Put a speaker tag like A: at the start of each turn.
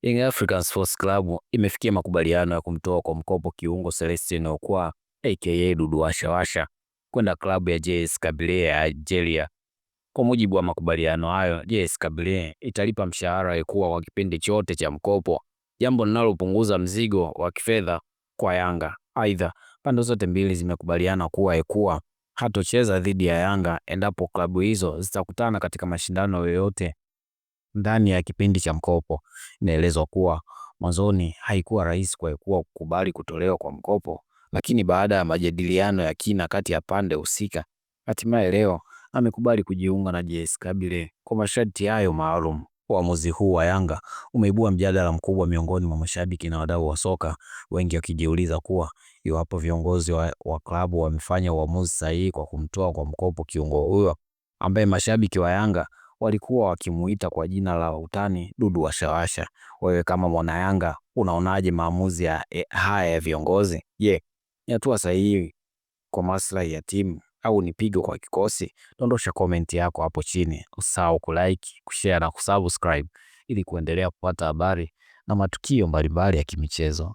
A: Young Africans Sports Club imefikia makubaliano ya kumtoa kwa mkopo kiungo Celestine Okwa aka Dudu Washawasha kwenda klabu ya JS Kabylie ya Algeria. Kwa mujibu wa makubaliano hayo, JS Kabylie italipa mshahara Okwa kwa kipindi chote cha mkopo, jambo linalopunguza mzigo wa kifedha kwa Yanga. Aidha, pande zote mbili zimekubaliana kuwa Okwa hatocheza dhidi ya Yanga endapo klabu hizo zitakutana katika mashindano yoyote ndani ya kipindi cha mkopo. Inaelezwa kuwa mwanzoni haikuwa rahisi kwa Okwa kukubali kutolewa kwa mkopo, lakini baada ya majadiliano ya kina kati ya pande husika, hatimaye leo amekubali kujiunga na JS Kabylie kwa masharti hayo maalum. Uamuzi huu wa Yanga umeibua mjadala mkubwa miongoni mwa mashabiki na wadau wa soka, wengi wakijiuliza kuwa iwapo viongozi wa klabu wamefanya uamuzi sahihi kwa kumtoa kwa mkopo kiungo huyo ambaye mashabiki wa Yanga walikuwa wakimuita kwa jina la utani Dudu Washawasha. Wewe kama mwana Yanga unaonaje maamuzi haya ya viongozi? Je, ni hatua sahihi kwa maslahi ya timu au ni pigo kwa kikosi? Dondosha comment yako hapo chini. Usahau kulike, kushare na kusubscribe ili kuendelea kupata habari na matukio mbalimbali ya kimichezo.